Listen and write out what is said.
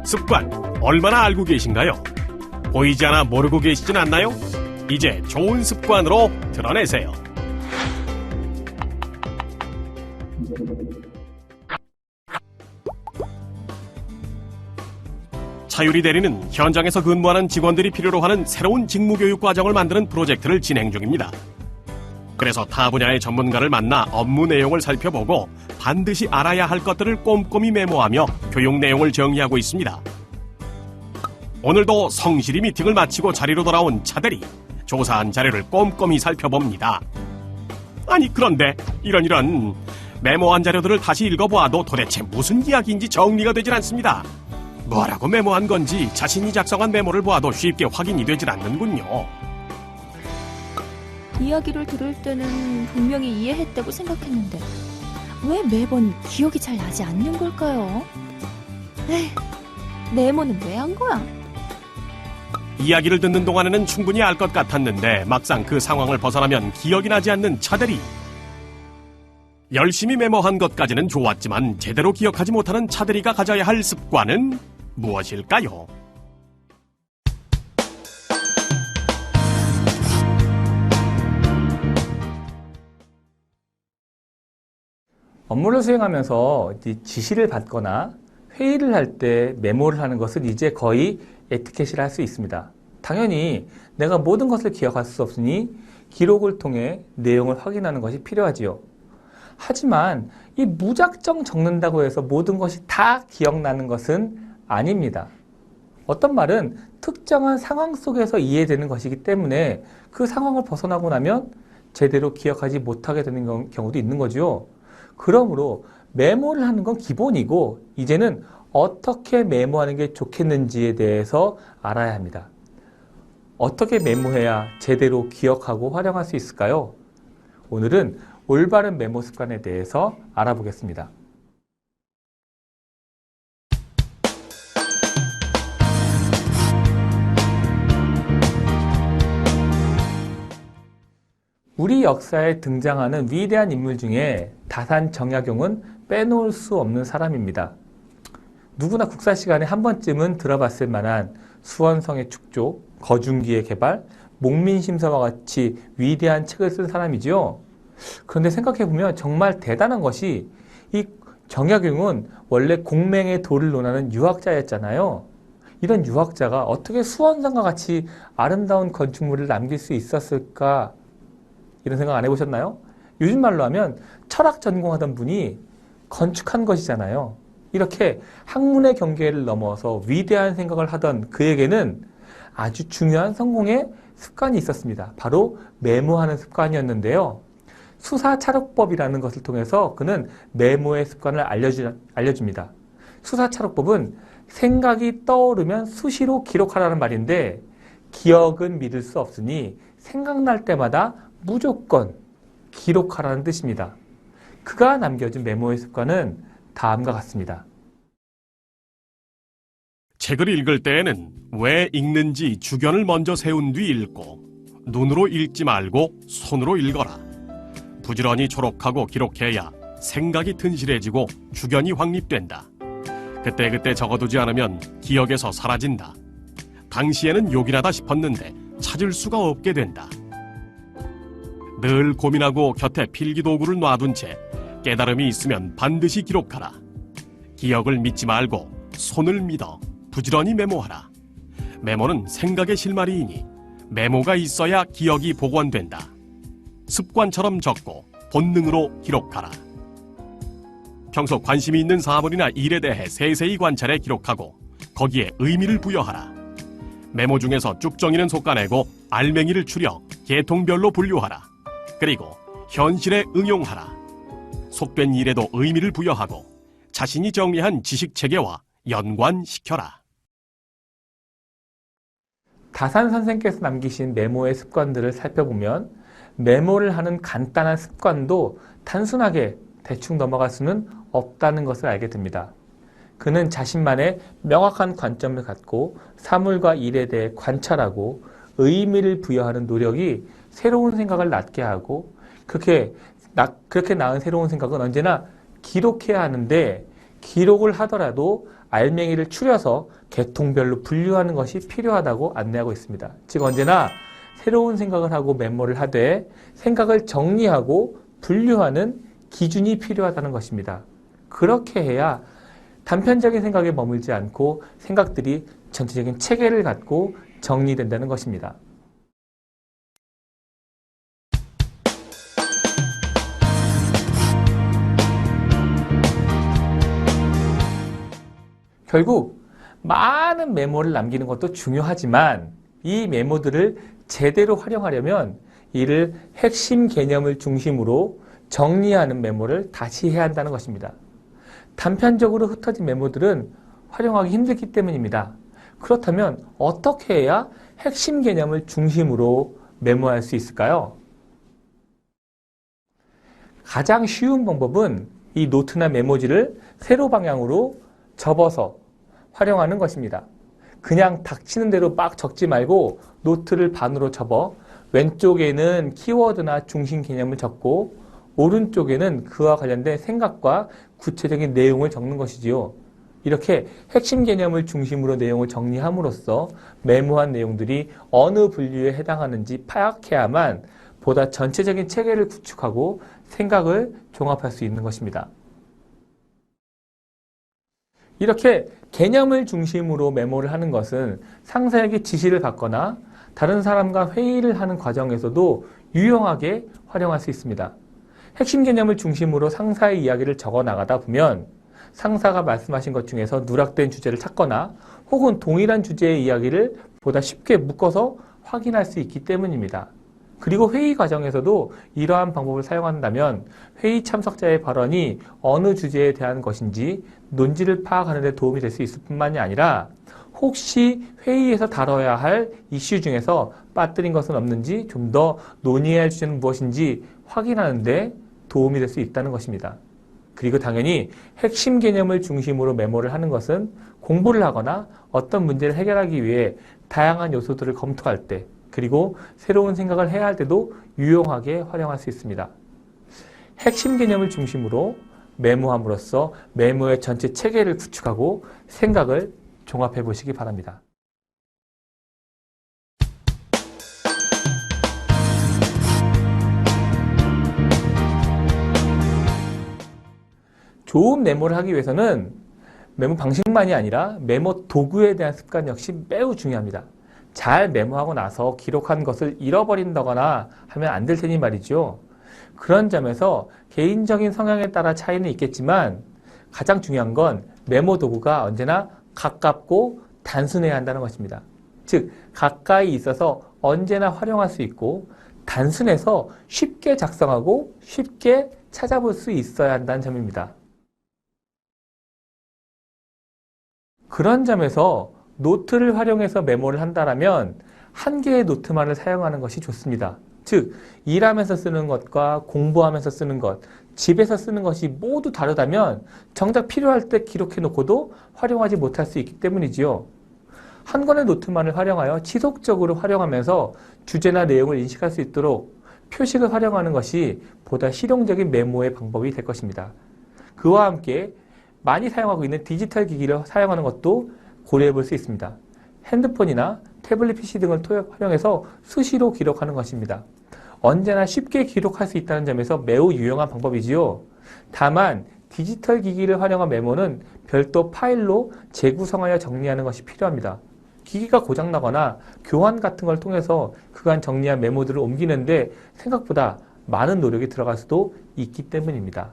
습관 얼마나 알고 계신가요? 보이지 않아 모르고 계시진 않나요? 이제 좋은 습관으로 드러내세요. 차유리 대리는 현장에서 근무하는 직원들이 필요로 하는 새로운 직무교육 과정을 만드는 프로젝트를 진행 중입니다. 그래서 타 분야의 전문가를 만나 업무 내용을 살펴보고 반드시 알아야 할 것들을 꼼꼼히 메모하며 교육 내용을 정리하고 있습니다. 오늘도 성실히 미팅을 마치고 자리로 돌아온 차대리, 조사한 자료를 꼼꼼히 살펴봅니다. 아니 그런데 이런 메모한 자료들을 다시 읽어보아도 도대체 무슨 이야기인지 정리가 되질 않습니다. 뭐라고 메모한 건지 자신이 작성한 메모를 보아도 쉽게 확인이 되질 않는군요. 이야기를 들을 때는 분명히 이해했다고 생각했는데 왜 매번 기억이 잘 나지 않는 걸까요? 에휴, 메모는 왜 한 거야? 이야기를 듣는 동안에는 충분히 알 것 같았는데 막상 그 상황을 벗어나면 기억이 나지 않는 차대리. 열심히 메모한 것까지는 좋았지만 제대로 기억하지 못하는 차대리가 가져야 할 습관은 무엇일까요? 업무를 수행하면서 지시를 받거나 회의를 할 때 메모를 하는 것은 이제 거의 에티켓이라 할 수 있습니다. 당연히 내가 모든 것을 기억할 수 없으니 기록을 통해 내용을 확인하는 것이 필요하지요. 하지만 이 무작정 적는다고 해서 모든 것이 다 기억나는 것은 아닙니다. 어떤 말은 특정한 상황 속에서 이해되는 것이기 때문에 그 상황을 벗어나고 나면 제대로 기억하지 못하게 되는 경우도 있는 거죠. 그러므로 메모를 하는 건 기본이고 이제는 어떻게 메모하는 게 좋겠는지에 대해서 알아야 합니다. 어떻게 메모해야 제대로 기억하고 활용할 수 있을까요? 오늘은 올바른 메모 습관에 대해서 알아보겠습니다. 우리 역사에 등장하는 위대한 인물 중에 다산 정약용은 빼놓을 수 없는 사람입니다. 누구나 국사 시간에 한 번쯤은 들어봤을 만한 수원성의 축조, 거중기의 개발, 목민심서와 같이 위대한 책을 쓴 사람이지요. 그런데 생각해보면 정말 대단한 것이 이 정약용은 원래 공맹의 도를 논하는 유학자였잖아요. 이런 유학자가 어떻게 수원성과 같이 아름다운 건축물을 남길 수 있었을까? 이런 생각 안 해보셨나요? 요즘 말로 하면 철학 전공하던 분이 건축한 것이잖아요. 이렇게 학문의 경계를 넘어서 위대한 생각을 하던 그에게는 아주 중요한 성공의 습관이 있었습니다. 바로 메모하는 습관이었는데요. 수사차록법이라는 것을 통해서 그는 메모의 습관을 알려줍니다. 수사차록법은 생각이 떠오르면 수시로 기록하라는 말인데 기억은 믿을 수 없으니 생각날 때마다 무조건 기록하라는 뜻입니다. 그가 남겨준 메모의 습관은 다음과 같습니다. 책을 읽을 때에는 왜 읽는지 주견을 먼저 세운 뒤 읽고 눈으로 읽지 말고 손으로 읽어라. 부지런히 초록하고 기록해야 생각이 튼실해지고 주견이 확립된다. 그때그때 적어두지 않으면 기억에서 사라진다. 당시에는 요긴하다 싶었는데 찾을 수가 없게 된다. 늘 고민하고 곁에 필기도구를 놔둔 채 깨달음이 있으면 반드시 기록하라. 기억을 믿지 말고 손을 믿어 부지런히 메모하라. 메모는 생각의 실마리이니 메모가 있어야 기억이 복원된다. 습관처럼 적고 본능으로 기록하라. 평소 관심이 있는 사물이나 일에 대해 세세히 관찰해 기록하고 거기에 의미를 부여하라. 메모 중에서 쭉정이는 솎아내고 알맹이를 추려 계통별로 분류하라. 그리고 현실에 응용하라. 속된 일에도 의미를 부여하고 자신이 정리한 지식체계와 연관시켜라. 다산 선생께서 남기신 메모의 습관들을 살펴보면 메모를 하는 간단한 습관도 단순하게 대충 넘어갈 수는 없다는 것을 알게 됩니다. 그는 자신만의 명확한 관점을 갖고 사물과 일에 대해 관찰하고 의미를 부여하는 노력이 새로운 생각을 낳게 하고 그렇게 낳은 새로운 생각은 언제나 기록해야 하는데 기록을 하더라도 알맹이를 추려서 계통별로 분류하는 것이 필요하다고 안내하고 있습니다. 즉 언제나 새로운 생각을 하고 메모를 하되 생각을 정리하고 분류하는 기준이 필요하다는 것입니다. 그렇게 해야 단편적인 생각에 머물지 않고 생각들이 전체적인 체계를 갖고 정리된다는 것입니다. 결국 많은 메모를 남기는 것도 중요하지만 이 메모들을 제대로 활용하려면 이를 핵심 개념을 중심으로 정리하는 메모를 다시 해야 한다는 것입니다. 단편적으로 흩어진 메모들은 활용하기 힘들기 때문입니다. 그렇다면 어떻게 해야 핵심 개념을 중심으로 메모할 수 있을까요? 가장 쉬운 방법은 이 노트나 메모지를 세로 방향으로 접어서 활용하는 것입니다. 그냥 닥치는 대로 막 적지 말고 노트를 반으로 접어 왼쪽에는 키워드나 중심 개념을 적고 오른쪽에는 그와 관련된 생각과 구체적인 내용을 적는 것이지요. 이렇게 핵심 개념을 중심으로 내용을 정리함으로써 메모한 내용들이 어느 분류에 해당하는지 파악해야만 보다 전체적인 체계를 구축하고 생각을 종합할 수 있는 것입니다. 이렇게 개념을 중심으로 메모를 하는 것은 상사에게 지시를 받거나 다른 사람과 회의를 하는 과정에서도 유용하게 활용할 수 있습니다. 핵심 개념을 중심으로 상사의 이야기를 적어 나가다 보면 상사가 말씀하신 것 중에서 누락된 주제를 찾거나 혹은 동일한 주제의 이야기를 보다 쉽게 묶어서 확인할 수 있기 때문입니다. 그리고 회의 과정에서도 이러한 방법을 사용한다면 회의 참석자의 발언이 어느 주제에 대한 것인지 논지를 파악하는 데 도움이 될 수 있을 뿐만이 아니라 혹시 회의에서 다뤄야 할 이슈 중에서 빠뜨린 것은 없는지 좀 더 논의해야 할 주제는 무엇인지 확인하는 데 도움이 될 수 있다는 것입니다. 그리고 당연히 핵심 개념을 중심으로 메모를 하는 것은 공부를 하거나 어떤 문제를 해결하기 위해 다양한 요소들을 검토할 때 그리고 새로운 생각을 해야 할 때도 유용하게 활용할 수 있습니다. 핵심 개념을 중심으로 메모함으로써 메모의 전체 체계를 구축하고 생각을 종합해 보시기 바랍니다. 좋은 메모를 하기 위해서는 메모 방식만이 아니라 메모 도구에 대한 습관 역시 매우 중요합니다. 잘 메모하고 나서 기록한 것을 잃어버린다거나 하면 안 될 테니 말이죠. 그런 점에서 개인적인 성향에 따라 차이는 있겠지만 가장 중요한 건 메모 도구가 언제나 가깝고 단순해야 한다는 것입니다. 즉 가까이 있어서 언제나 활용할 수 있고 단순해서 쉽게 작성하고 쉽게 찾아볼 수 있어야 한다는 점입니다. 그런 점에서 노트를 활용해서 메모를 한다면 한 개의 노트만을 사용하는 것이 좋습니다. 즉 일하면서 쓰는 것과 공부하면서 쓰는 것, 집에서 쓰는 것이 모두 다르다면 정작 필요할 때 기록해 놓고도 활용하지 못할 수 있기 때문이지요. 한 권의 노트만을 활용하여 지속적으로 활용하면서 주제나 내용을 인식할 수 있도록 표식을 활용하는 것이 보다 실용적인 메모의 방법이 될 것입니다. 그와 함께 많이 사용하고 있는 디지털 기기를 사용하는 것도 고려해 볼 수 있습니다. 핸드폰이나 태블릿 PC 등을 활용해서 수시로 기록하는 것입니다. 언제나 쉽게 기록할 수 있다는 점에서 매우 유용한 방법이지요. 다만 디지털 기기를 활용한 메모는 별도 파일로 재구성하여 정리하는 것이 필요합니다. 기기가 고장나거나 교환 같은 걸 통해서 그간 정리한 메모들을 옮기는데 생각보다 많은 노력이 들어갈 수도 있기 때문입니다.